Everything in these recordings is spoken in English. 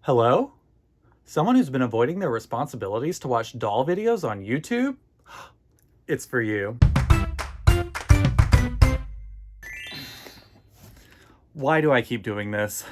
Hello? Someone who's been avoiding their responsibilities to watch doll videos on YouTube? It's for you. Why do I keep doing this?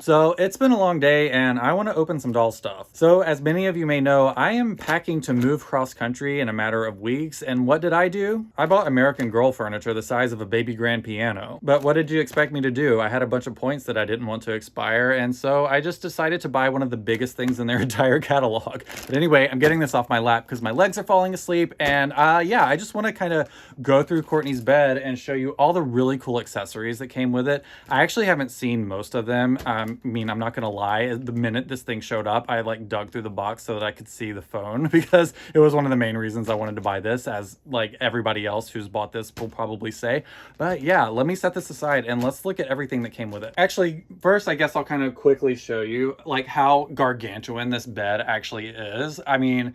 So it's been a long day and I want to open some doll stuff. So as many of you may know, I am packing to move cross country in a matter of weeks. And what did I do? I bought American Girl furniture the size of a baby grand piano. But what did you expect me to do? I had a bunch of points that I didn't want to expire. And so I just decided to buy one of the biggest things in their entire catalog. But anyway, I'm getting this off my lap because my legs are falling asleep. And yeah, I just want to kind of go through Courtney's bed and show you all the really cool accessories that came with it. I actually haven't seen most of them. I mean, I'm not gonna lie, the minute this thing showed up, I like dug through the box so that I could see the phone because it was one of the main reasons I wanted to buy this, as like everybody else who's bought this will probably say. But yeah, let me set this aside and let's look at everything that came with it. Actually, first, I guess I'll kind of quickly show you like how gargantuan this bed actually is. I mean,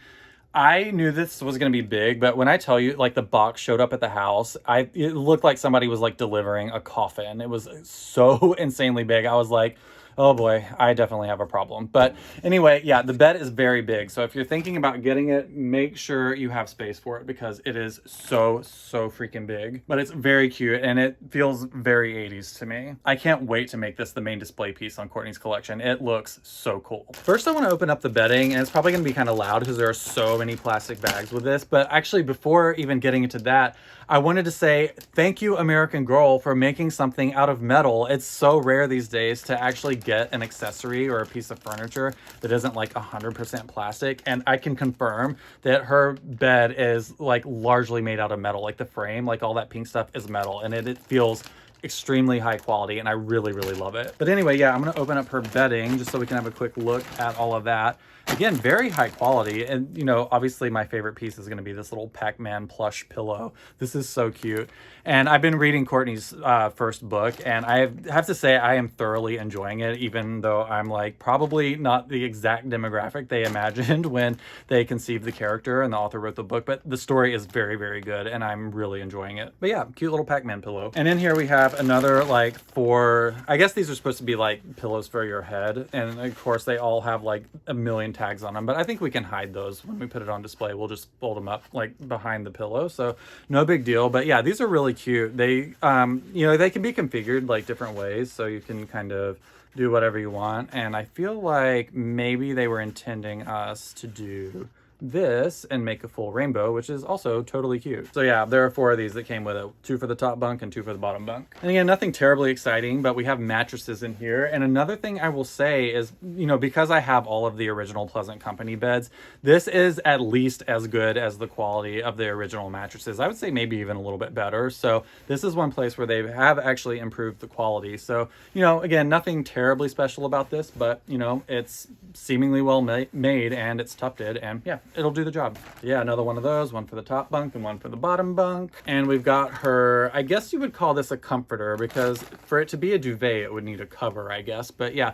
I knew this was going to be big, but when I tell you, like, the box showed up at the house, it looked like somebody was like delivering a coffin. It was so insanely big. I was like, oh boy, I definitely have a problem. But anyway, yeah, the bed is very big. So if you're thinking about getting it, make sure you have space for it because it is so freaking big. But it's very cute and it feels very 80s to me. I can't wait to make this the main display piece on Courtney's collection. It looks so cool. First, I want to open up the bedding, and it's probably going to be kind of loud because there are so many plastic bags with this. But actually, before even getting into that, I wanted to say thank you, American Girl, for making something out of metal. It's so rare these days to actually get an accessory or a piece of furniture that isn't like 100% plastic. And I can confirm that her bed is like largely made out of metal. Like the frame, like all that pink stuff is metal, and it feels extremely high quality, and I really love it. But anyway, yeah, I'm gonna open up her bedding just so we can have a quick look at all of that. Again, very high quality. And you know, obviously my favorite piece is gonna be this little Pac-Man plush pillow. This is so cute. And I've been reading Courtney's first book, and I have to say I am thoroughly enjoying it, even though I'm like probably not the exact demographic they imagined when they conceived the character and the author wrote the book. But the story is very good, and I'm really enjoying it. But yeah, cute little Pac-Man pillow. And in here we have another like four, I guess these are supposed to be like pillows for your head. And of course they all have like a million tags on them, but I think we can hide those when we put it on display. We'll just fold them up like behind the pillow. So no big deal. But yeah, these are really cute. They, you know, they can be configured like different ways. So you can kind of do whatever you want. And I feel like maybe they were intending us to do this and make a full rainbow, which is also totally cute. So yeah, there are four of these that came with it. Two for the top bunk and two for the bottom bunk. And again, nothing terribly exciting, but we have mattresses in here. And another thing I will say is, you know, because I have all of the original Pleasant Company beds, this is at least as good as the quality of the original mattresses. I would say maybe even a little bit better. So this is one place where they have actually improved the quality. So, you know, again, nothing terribly special about this, but you know, it's seemingly well made and it's tufted, and yeah, it'll do the job. Yeah, another one of those, one for the top bunk and one for the bottom bunk. And we've got her, I guess you would call this a comforter, because for it to be a duvet, it would need a cover, I guess. But yeah,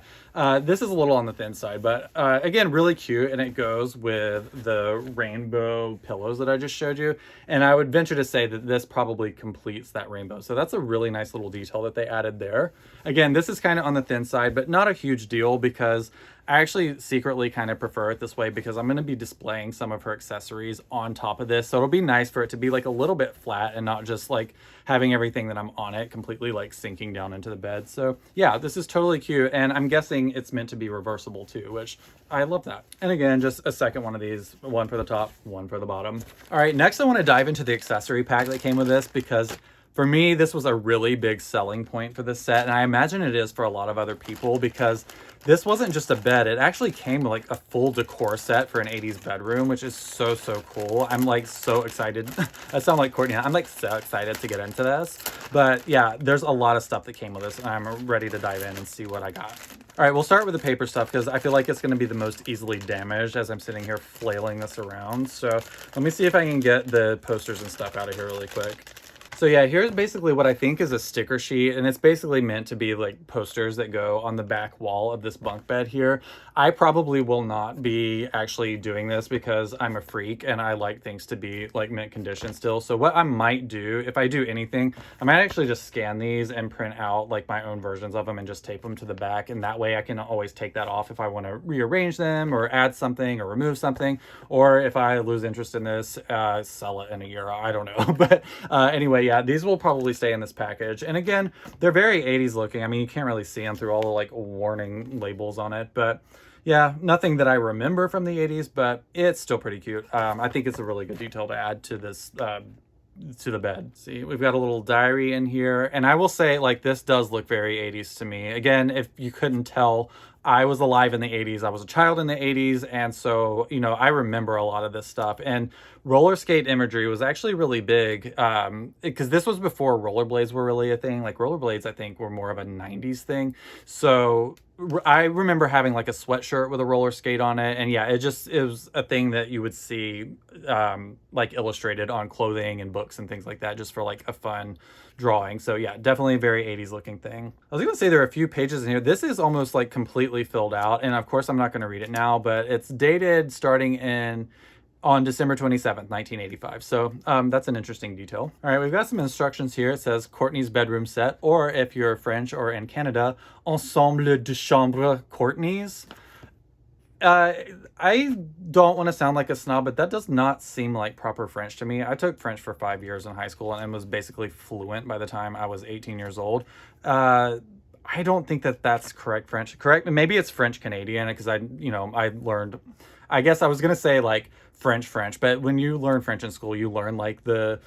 this is a little on the thin side, but again, really cute. And it goes with the rainbow pillows that I just showed you. And I would venture to say that this probably completes that rainbow. So that's a really nice little detail that they added there. Again, this is kind of on the thin side, but not a huge deal, because I actually secretly kind of prefer it this way because I'm going to be displaying some of her accessories on top of this. So it'll be nice for it to be like a little bit flat and not just like having everything that I'm on it completely like sinking down into the bed. So yeah, this is totally cute. And I'm guessing it's meant to be reversible too, which I love that. And again, just a second one of these, one for the top, one for the bottom. All right, next I want to dive into the accessory pack that came with this, because for me, this was a really big selling point for this set, and I imagine it is for a lot of other people, because this wasn't just a bed. It actually came with like a full decor set for an 80s bedroom, which is so cool. I'm like so excited. I sound like Courtney. I'm like so excited to get into this. But yeah, there's a lot of stuff that came with this, and I'm ready to dive in and see what I got. All right, we'll start with the paper stuff because I feel like it's going to be the most easily damaged as I'm sitting here flailing this around. So let me see if I can get the posters and stuff out of here really quick. So yeah, here's basically what I think is a sticker sheet, and it's basically meant to be like posters that go on the back wall of this bunk bed here. I probably will not be actually doing this because I'm a freak and I like things to be like mint condition still. So what I might do, if I do anything, I might actually just scan these and print out like my own versions of them and just tape them to the back, and that way I can always take that off if I want to rearrange them or add something or remove something, or if I lose interest in this, sell it in a year. I don't know. But anyway, yeah, these will probably stay in this package. And again, they're very 80s looking. I mean, you can't really see them through all the like warning labels on it, but yeah, nothing that I remember from the 80s, but it's still pretty cute. I think it's a really good detail to add to this, to the bed. See, we've got a little diary in here, and I will say, like, this does look very 80s to me. Again, if you couldn't tell, I was alive in the 80s. I was a child in the 80s, and so, you know, I remember a lot of this stuff. And roller skate imagery was actually really big, because this was before rollerblades were really a thing. Like, rollerblades, I think, were more of a 90s thing. So I remember having like a sweatshirt with a roller skate on it, and yeah, it was a thing that you would see like illustrated on clothing and books and things like that, just for like a fun drawing. So yeah, definitely a very 80s looking thing. I was gonna say there are a few pages in here. This is almost like completely filled out, and of course I'm not going to read it now, but it's dated starting in on December 27th, 1985. So that's an interesting detail. All right, we've got some instructions here. It says Courtney's bedroom set, or if you're French or in Canada, ensemble de chambre Courtney's. I don't want to sound like a snob, but that does not seem like proper French to me. I took French for 5 years in high school and was basically fluent by the time I was 18 years old. I don't think that that's correct French. Correct, maybe it's French Canadian, because I learned, I guess I was gonna say like French, but when you learn French in school, you learn like the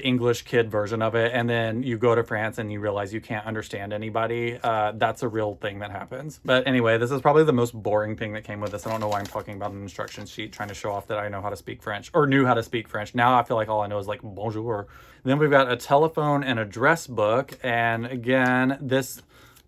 English kid version of it, and then you go to France and you realize you can't understand anybody. That's a real thing that happens. But anyway, this is probably the most boring thing that came with this. I don't know why I'm talking about an instruction sheet trying to show off that I know how to speak French, or knew how to speak French. Now I feel like all I know is like bonjour. Then we've got a telephone and address book, and again, this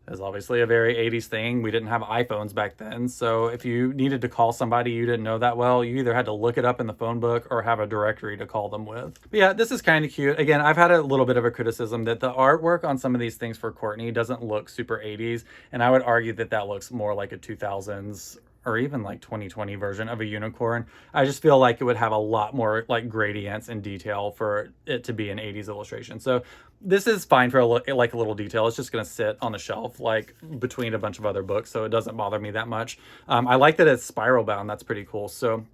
is obviously a very 80s thing. We didn't have iPhones back then, so if you needed to call somebody you didn't know that well, you either had to look it up in the phone book or have a directory to call them with. But yeah, this is kind of cute. Again, I've had a little bit of a criticism that the artwork on some of these things for Courtney doesn't look super 80s, and I would argue that that looks more like a 2000s or even like 2020 version of a unicorn. I just feel like it would have a lot more like gradients and detail for it to be an 80s illustration. So this is fine for like a little detail. It's just going to sit on the shelf like between a bunch of other books, so it doesn't bother me that much. I like that it's spiral bound. That's pretty cool. So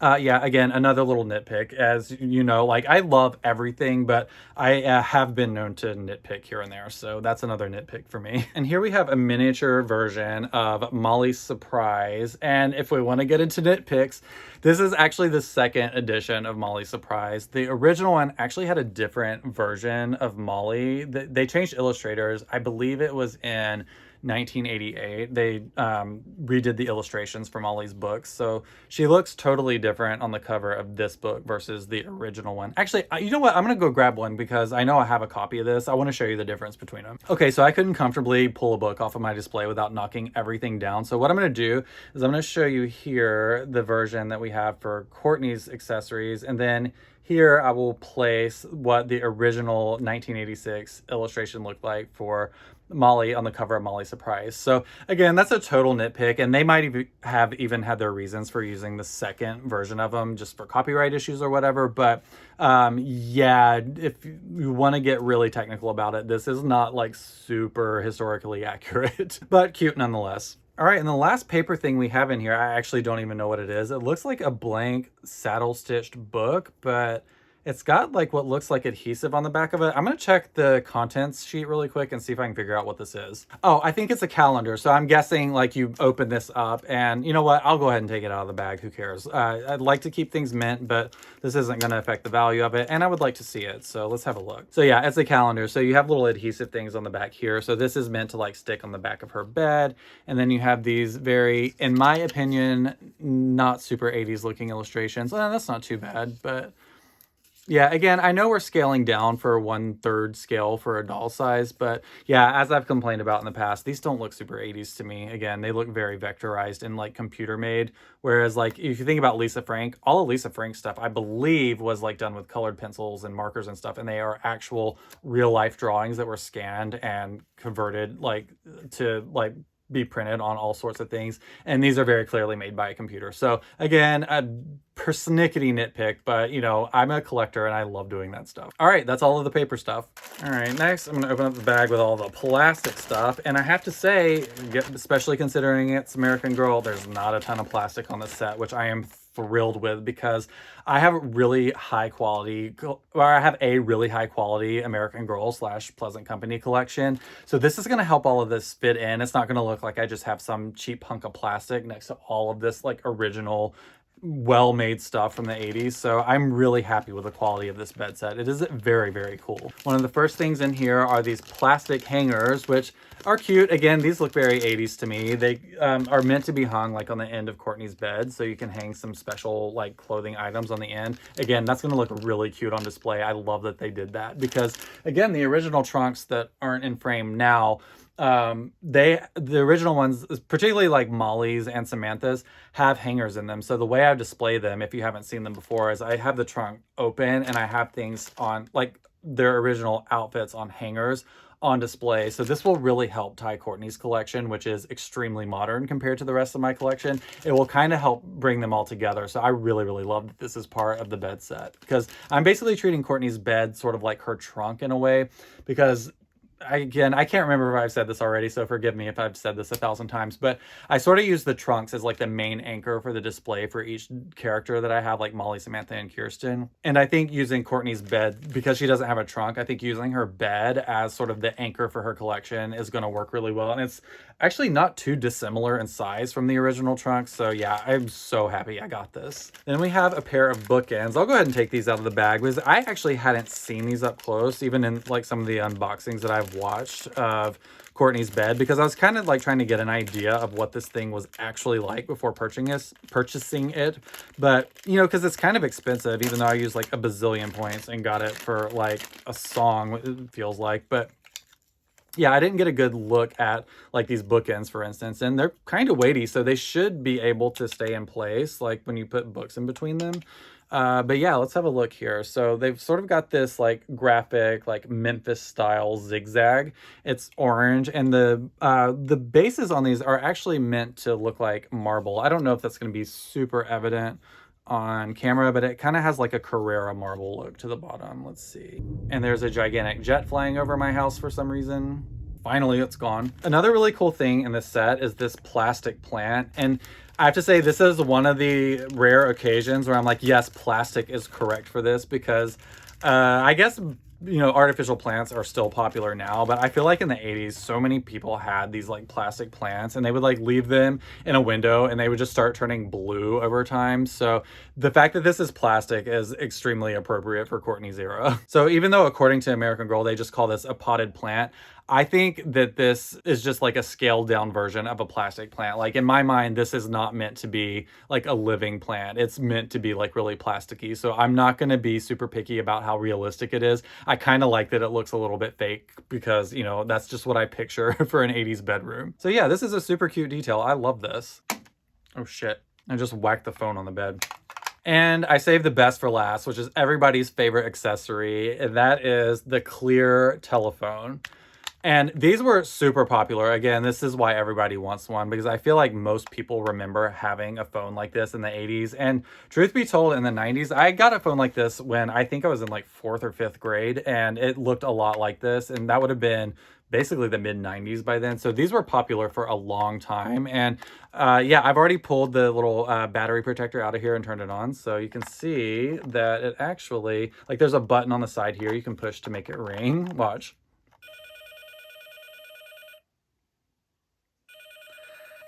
yeah, again, another little nitpick. As you know, like, I love everything, but I have been known to nitpick here and there. So that's another nitpick for me. And here we have a miniature version of Molly's Surprise. And if we want to get into nitpicks, this is actually the second edition of Molly's Surprise. The original one actually had a different version of Molly. They changed illustrators. I believe it was in 1988. They redid the illustrations from Molly's books, so she looks totally different on the cover of this book versus the original one. Actually, you know what, I'm gonna go grab one because I know I have a copy of this. I want to show you the difference between them. Okay, so I couldn't comfortably pull a book off of my display without knocking everything down, so what I'm gonna do is I'm gonna show you here the version that we have for Courtney's accessories, and then here I will place what the original 1986 illustration looked like for Molly on the cover of Molly's Surprise. So again, that's a total nitpick, and they might have even had their reasons for using the second version of them just for copyright issues or whatever. But yeah, if you want to get really technical about it, this is not like super historically accurate, but cute nonetheless. All right, and the last paper thing we have in here, I actually don't even know what it is. It looks like a blank saddle-stitched book, but it's got like what looks like adhesive on the back of it. I'm gonna check the contents sheet really quick and see if I can figure out what this is. Oh, I think it's a calendar. So I'm guessing like you open this up, and you know what? I'll go ahead and take it out of the bag. Who cares? I'd like to keep things mint, but this isn't gonna affect the value of it, and I would like to see it. So let's have a look. So yeah, it's a calendar. So you have little adhesive things on the back here. So this is meant to like stick on the back of her bed. And then you have these very, in my opinion, not super 80s looking illustrations. That's not too bad, but Yeah, again, I know we're scaling down for 1/3 scale for a doll size, but yeah, as I've complained about in the past, these don't look super 80s to me. Again, they look very vectorized and like computer made. Whereas like if you think about Lisa Frank, all of Lisa Frank's stuff, I believe, was like done with colored pencils and markers and stuff, and they are actual real life drawings that were scanned and converted like to like be printed on all sorts of things. And these are very clearly made by a computer. So again, a persnickety nitpick, but you know, I'm a collector and I love doing that stuff. All right, that's all of the paper stuff. All right, next I'm gonna open up the bag with all the plastic stuff. And I have to say, especially considering it's American Girl, there's not a ton of plastic on this set, which I am thrilled with because I have really high quality, or I have a really high quality American Girl / Pleasant Company collection. So this is going to help all of this fit in. It's not going to look like I just have some cheap hunk of plastic next to all of this like original well-made stuff from the 80s. So I'm really happy with the quality of this bed set. It is very, very cool. One of the first things in here are these plastic hangers, which are cute. Again, these look very 80s to me. They are meant to be hung like on the end of Courtney's bed, so you can hang some special like clothing items on the end. Again, that's going to look really cute on display. I love that they did that because again, the original trunks that aren't in frame now, the original ones, particularly like Molly's and Samantha's, have hangers in them. So the way I display them, if you haven't seen them before, is I have the trunk open and I have things on like their original outfits on hangers on display. So this will really help tie Courtney's collection, which is extremely modern compared to the rest of my collection. It will kind of help bring them all together. So I really, really love that this is part of the bed set because I'm basically treating Courtney's bed sort of like her trunk in a way, because again, I can't remember if I've said this already, so forgive me if I've said this 1,000 times, but I sort of use the trunks as like the main anchor for the display for each character that I have, like Molly, Samantha, and Kirsten. And I think using Courtney's bed, because she doesn't have a trunk, I think using her bed as sort of the anchor for her collection is going to work really well. And it's actually not too dissimilar in size from the original trunk. So yeah, I'm so happy I got this. Then we have a pair of bookends. I'll go ahead and take these out of the bag because I actually hadn't seen these up close, even in like some of the unboxings that I've watched of Courtney's bed, because I was kind of like trying to get an idea of what this thing was actually like before purchasing it. But you know, because it's kind of expensive, even though I used like a bazillion points and got it for like a song, it feels like. But yeah, I didn't get a good look at like these bookends, for instance, and they're kind of weighty, so they should be able to stay in place like when you put books in between them. But yeah, let's have a look here. So they've sort of got this like graphic, like Memphis style zigzag. It's orange, and the bases on these are actually meant to look like marble. I don't know if that's going to be super evident on camera, but it kind of has like a Carrera marble look to the bottom. Let's see. And there's a gigantic jet flying over my house for some reason. Finally, it's gone. Another really cool thing in this set is this plastic plant. And I have to say, this is one of the rare occasions where I'm like, yes, plastic is correct for this, because I guess, you know, artificial plants are still popular now, but I feel like in the 80s, so many people had these like plastic plants and they would like leave them in a window and they would just start turning blue over time. So the fact that this is plastic is extremely appropriate for Courtney's era. So even though according to American Girl, they just call this a potted plant, I think that this is just like a scaled down version of a plastic plant. Like in my mind, this is not meant to be like a living plant. It's meant to be like really plasticky. So I'm not going to be super picky about how realistic it is. I kind of like that it looks a little bit fake because, you know, that's just what I picture for an 80s bedroom. So yeah, this is a super cute detail. I love this. Oh shit. I just whacked the phone on the bed. And I saved the best for last, which is everybody's favorite accessory, and that is the clear telephone. And these were super popular. Again, this is why everybody wants one, because I feel like most people remember having a phone like this in the 80s. And truth be told, in the 90s, I got a phone like this when I think I was in like 4th or 5th grade, and it looked a lot like this. And that would have been basically the mid 90s by then. So these were popular for a long time. And yeah, I've already pulled the little battery protector out of here and turned it on. So you can see that it actually, like there's a button on the side here you can push to make it ring. Watch.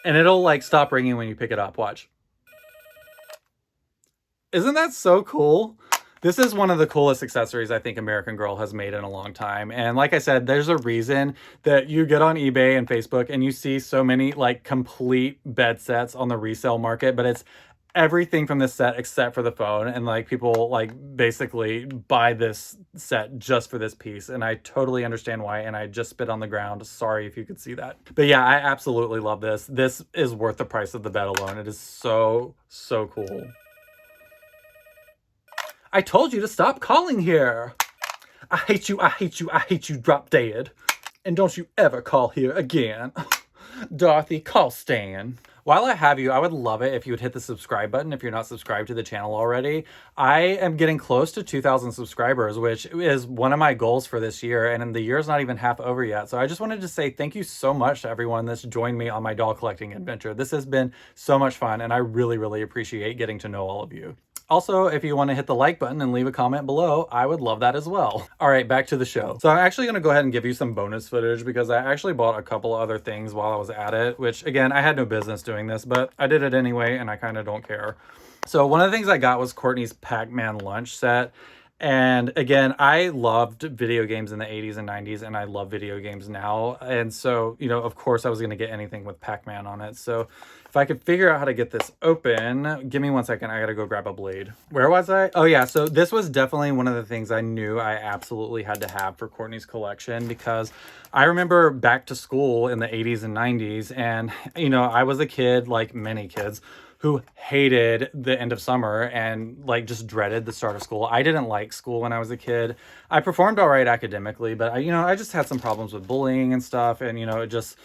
And it'll like stop ringing when you pick it up. Watch. Isn't that so cool? This is one of the coolest accessories I think American Girl has made in a long time. And like I said, there's a reason that you get on eBay and Facebook and you see so many like complete bed sets on the resale market, but it's everything from this set except for the phone, and like people like basically buy this set just for this piece, and I totally understand why, and I just spit on the ground. Sorry if you could see that. But yeah, I absolutely love this. This is worth the price of the bed alone. It is so cool. I told you to stop calling here. I hate you, I hate you, I hate you, drop dead. And don't you ever call here again. Dorothy, call Stan. While I have you, I would love it if you would hit the subscribe button if you're not subscribed to the channel already. I am getting close to 2,000 subscribers, which is one of my goals for this year, and the year's not even half over yet. So I just wanted to say thank you so much to everyone that's joined me on my doll collecting adventure. This has been so much fun, and I really appreciate getting to know all of you. Also, if you want to hit the like button and leave a comment below, I would love that as well. All right, back to the show. So I'm actually going to go ahead and give you some bonus footage because I actually bought a couple other things while I was at it, which again, I had no business doing this, but I did it anyway and I kind of don't care. So one of the things I got was Courtney's Pac-Man lunch set. And again, I loved video games in the 80s and 90s, and I love video games now. And so, you know, of course I was going to get anything with Pac-Man on it. So if I could figure out how to get this open, give me 1 second. I got to go grab a blade. Where was I? Oh yeah. So this was definitely one of the things I knew I absolutely had to have for Courtney's collection, because I remember back to school in the 80s and 90s. And, you know, I was a kid, like many kids, who hated the end of summer and like just dreaded the start of school. I didn't like school when I was a kid. I performed all right academically, but I just had some problems with bullying and stuff. And, it just,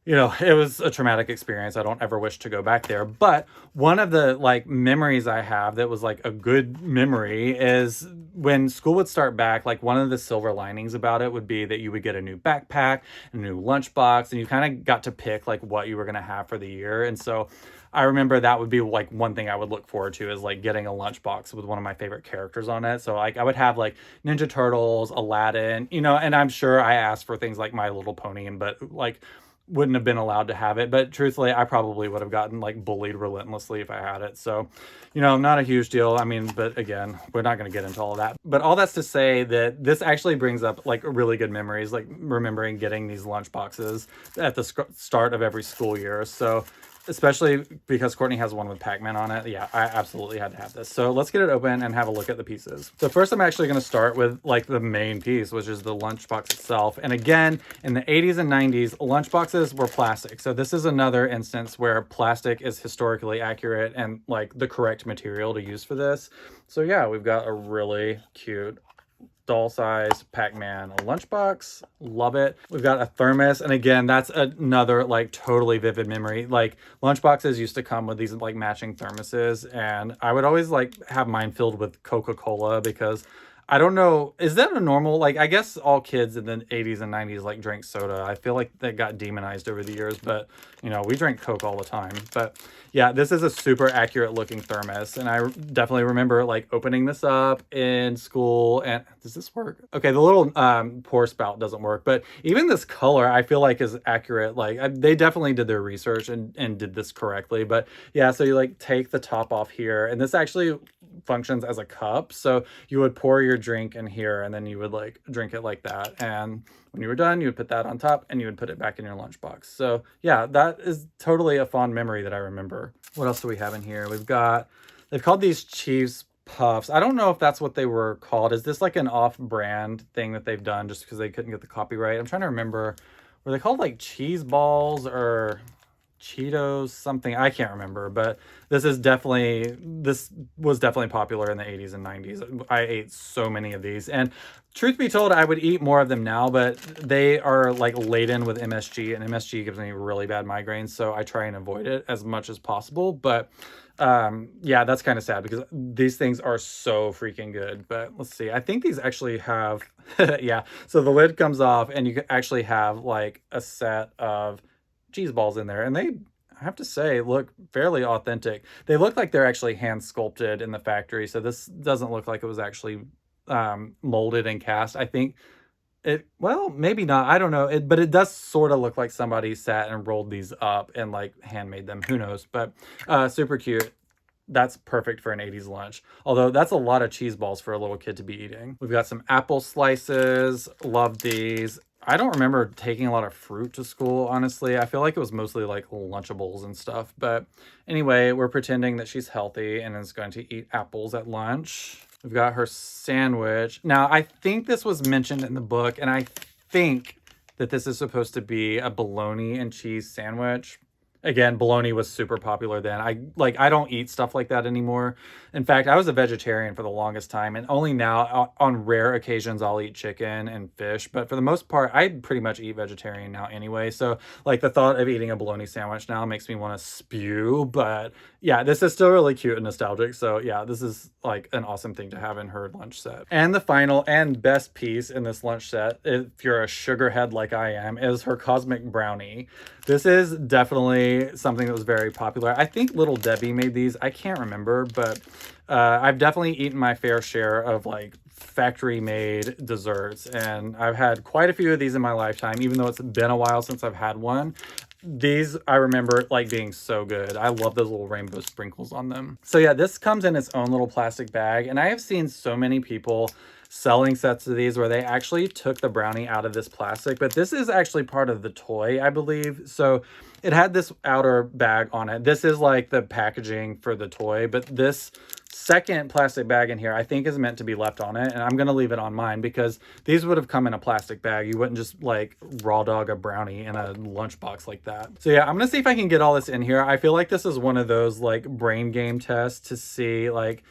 it was a traumatic experience. I don't ever wish to go back there. But one of the like memories I have that was like a good memory is when school would start back, like one of the silver linings about it would be that you would get a new backpack, a new lunchbox, and you kind of got to pick like what you were going to have for the year. And so I remember that would be like one thing I would look forward to, is like getting a lunchbox with one of my favorite characters on it. So like I would have like Ninja Turtles, Aladdin, and I'm sure I asked for things like My Little Pony, but like wouldn't have been allowed to have it. But truthfully, I probably would have gotten like bullied relentlessly if I had it. So, not a huge deal. I mean, but again, we're not going to get into all of that. But all that's to say that this actually brings up like really good memories, like remembering getting these lunch boxes at the start of every school year. So especially because Courtney has one with Pac-Man on it. Yeah, I absolutely had to have this. So let's get it open and have a look at the pieces. So first I'm actually going to start with like the main piece, which is the lunchbox itself. And again, in the 80s and 90s, lunchboxes were plastic. So this is another instance where plastic is historically accurate and like the correct material to use for this. So yeah, we've got a really cute doll size Pac-Man lunchbox. Love it. We've got a thermos, and again, that's another like totally vivid memory. Like lunchboxes used to come with these like matching thermoses, and I would always like have mine filled with Coca-Cola, because I don't know, is that a normal, like I guess all kids in the 80s and 90s like drank soda. I feel like that got demonized over the years, but we drank Coke all the time. But yeah, this is a super accurate looking thermos, and I definitely remember like opening this up in school. And does this work? Okay, the little pour spout doesn't work, but even this color I feel like is accurate. Like they definitely did their research and did this correctly. But yeah, so you like take the top off here, and this actually functions as a cup. So you would pour your drink in here, and then you would like drink it like that. And when you were done, you would put that on top and you would put it back in your lunchbox. So yeah, that is totally a fond memory that I remember. What else do we have in here? They've called these cheese puffs. I don't know if that's what they were called. Is this like an off-brand thing that they've done just because they couldn't get the copyright? I'm trying to remember. Were they called like cheese balls or Cheetos something? I can't remember, but this was definitely popular in the 80s and 90s. I ate so many of these, and truth be told, I would eat more of them now, but they are like laden with MSG, and MSG gives me really bad migraines, so I try and avoid it as much as possible. But yeah, that's kind of sad because these things are so freaking good. But let's see, I think these actually have yeah, so the lid comes off and you can actually have like a set of cheese balls in there, and they, I have to say, look fairly authentic. They look like they're actually hand sculpted in the factory, so this doesn't look like it was actually molded and cast. I think well, maybe not, I don't know, but it does sort of look like somebody sat and rolled these up and like handmade them. Who knows? But super cute. That's perfect for an 80s lunch. Although that's a lot of cheese balls for a little kid to be eating. We've got some apple slices. Love these. I don't remember taking a lot of fruit to school, honestly. I feel like it was mostly like Lunchables and stuff. But anyway, we're pretending that she's healthy and is going to eat apples at lunch. We've got her sandwich. Now, I think this was mentioned in the book, and I think that this is supposed to be a bologna and cheese sandwich. Again, bologna was super popular then. I don't eat stuff like that anymore. In fact, I was a vegetarian for the longest time, and only now on rare occasions I'll eat chicken and fish, but for the most part I pretty much eat vegetarian now anyway. So like the thought of eating a bologna sandwich now makes me want to spew, but yeah, this is still really cute and nostalgic. So yeah, this is like an awesome thing to have in her lunch set. And the final and best piece in this lunch set, if you're a sugarhead like I am, is her cosmic brownie. This is definitely something that was very popular. I think Little Debbie made these. I can't remember, but I've definitely eaten my fair share of like factory made desserts, and I've had quite a few of these in my lifetime, even though it's been a while since I've had one. These I remember like being so good. I love those little rainbow sprinkles on them. So yeah, this comes in its own little plastic bag, and I have seen so many people selling sets of these where they actually took the brownie out of this plastic, but this is actually part of the toy, I believe. So it had this outer bag on it. This is like the packaging for the toy, but this second plastic bag in here I think is meant to be left on it, and I'm gonna leave it on mine because these would have come in a plastic bag. You wouldn't just like raw dog a brownie in a lunchbox like that. So yeah, I'm gonna see if I can get all this in here. I feel like this is one of those like brain game tests to see like,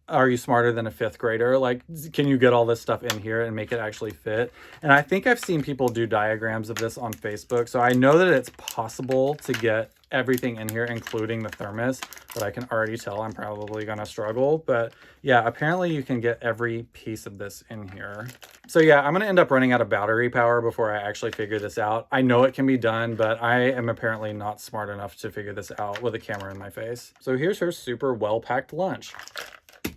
are you smarter than a fifth grader? Like, can you get all this stuff in here and make it actually fit? And I think I've seen people do diagrams of this on Facebook. So I know that it's possible to get everything in here, including the thermos, but I can already tell I'm probably gonna struggle. But yeah, apparently you can get every piece of this in here. So yeah, I'm gonna end up running out of battery power before I actually figure this out. I know it can be done, but I am apparently not smart enough to figure this out with a camera in my face. So here's her super well-packed lunch.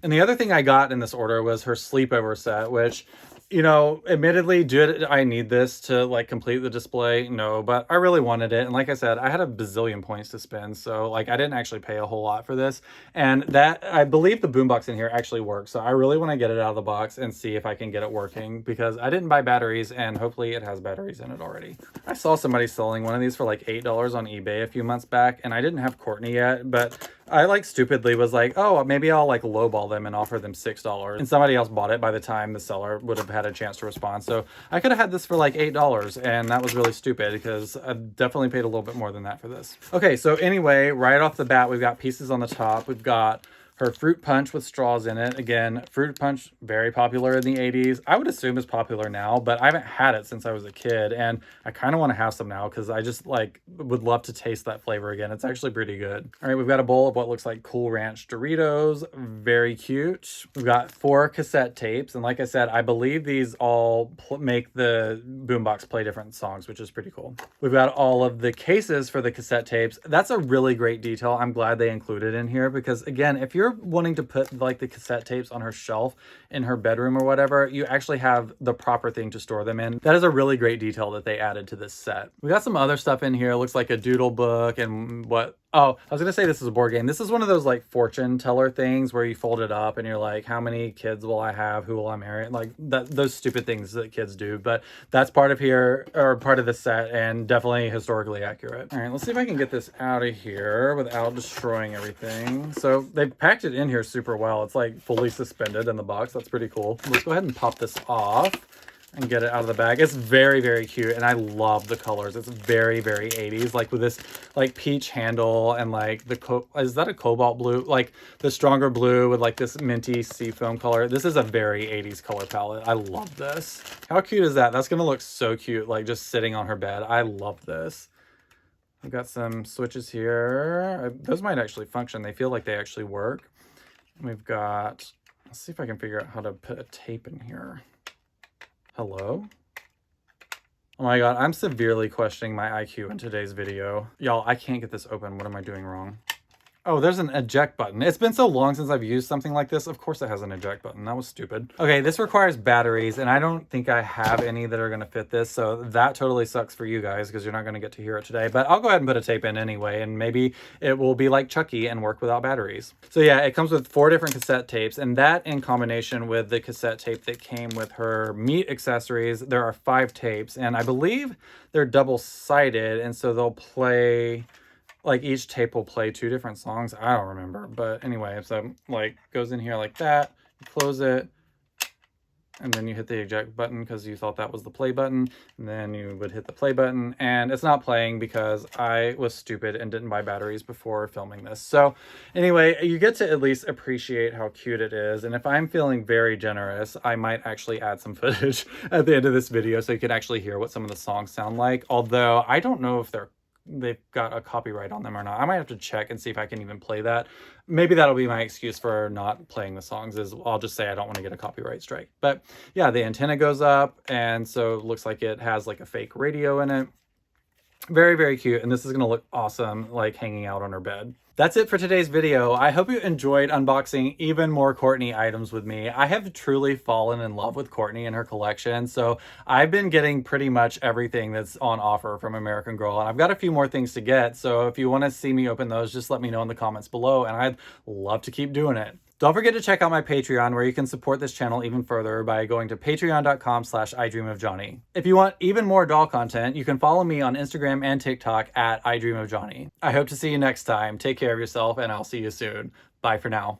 And the other thing I got in this order was her sleepover set, which, you know, admittedly, did I need this to like complete the display? No, but I really wanted it. And like I said, I had a bazillion points to spend. So like I didn't actually pay a whole lot for this. And that, I believe the boombox in here actually works. So I really want to get it out of the box and see if I can get it working, because I didn't buy batteries and hopefully it has batteries in it already. I saw somebody selling one of these for like $8 on eBay a few months back, and I didn't have Courtney yet, but I like stupidly was like, oh, maybe I'll like lowball them and offer them $6. And somebody else bought it by the time the seller would have had a chance to respond. So I could have had this for like $8, and that was really stupid because I definitely paid a little bit more than that for this. Okay, so anyway, right off the bat, we've got pieces on the top. We've got her fruit punch with straws in it. Again, fruit punch, very popular in the 80s. I would assume is popular now, but I haven't had it since I was a kid, and I kind of want to have some now because I just like would love to taste that flavor again. It's actually pretty good. All right, we've got a bowl of what looks like Cool Ranch Doritos. Very cute. We've got 4 cassette tapes, and like I said, I believe these all make the boombox play different songs, which is pretty cool. We've got all of the cases for the cassette tapes. That's a really great detail. I'm glad they included in here because, again, if you're wanting to put like the cassette tapes on her shelf in her bedroom or whatever, you actually have the proper thing to store them in. That is a really great detail that they added to this set. We got some other stuff in here. It looks like a doodle book and what... Oh, I was gonna say this is a board game. This is one of those like fortune teller things where you fold it up and you're like, how many kids will I have? Who will I marry? Like those stupid things that kids do. But that's part of here, or part of the set, and definitely historically accurate. All right, let's see if I can get this out of here without destroying everything. So they've packed it in here super well. It's like fully suspended in the box. That's pretty cool. Let's go ahead and pop this off and get it out of the bag. It's very, very cute, and I love the colors. It's very, very 80s, like with this like peach handle and like the is that a cobalt blue? Like the stronger blue with like this minty seafoam color. This is a very 80s color palette. I love this. How cute is that? That's gonna look so cute, like just sitting on her bed. I love this. We've got some switches here. Those might actually function. They feel like they actually work. And we've got, let's see if I can figure out how to put a tape in here. Hello? Oh my god, I'm severely questioning my IQ in today's video. Y'all, I can't get this open. What am I doing wrong? Oh, there's an eject button. It's been so long since I've used something like this. Of course it has an eject button. That was stupid. Okay, this requires batteries, and I don't think I have any that are going to fit this, so that totally sucks for you guys because you're not going to get to hear it today. But I'll go ahead and put a tape in anyway, and maybe it will be like Chucky and work without batteries. So yeah, it comes with 4 different cassette tapes, and that in combination with the cassette tape that came with her meat accessories, there are 5 tapes, and I believe they're double-sided, and so they'll play... like each tape will play 2 different songs. I don't remember, but anyway, so like goes in here like that, you close it, and then you hit the eject button because you thought that was the play button, and then you would hit the play button, and it's not playing because I was stupid and didn't buy batteries before filming this. So anyway, you get to at least appreciate how cute it is, and if I'm feeling very generous, I might actually add some footage at the end of this video so you can actually hear what some of the songs sound like, although I don't know if they've got a copyright on them or not. I might have to check and see if I can even play that. Maybe that'll be my excuse for not playing the songs, is I'll just say I don't want to get a copyright strike. But yeah, the antenna goes up, and so it looks like it has like a fake radio in it. Very, very cute, and this is going to look awesome like hanging out on her bed. That's it for today's video. I hope you enjoyed unboxing even more Courtney items with me. I have truly fallen in love with Courtney and her collection, so I've been getting pretty much everything that's on offer from American Girl, and I've got a few more things to get, so if you want to see me open those, just let me know in the comments below, and I'd love to keep doing it. Don't forget to check out my Patreon, where you can support this channel even further by going to patreon.com/idreamofjohnny. If you want even more doll content, you can follow me on Instagram and TikTok at idreamofjohnny. I hope to see you next time. Take care of yourself, and I'll see you soon. Bye for now.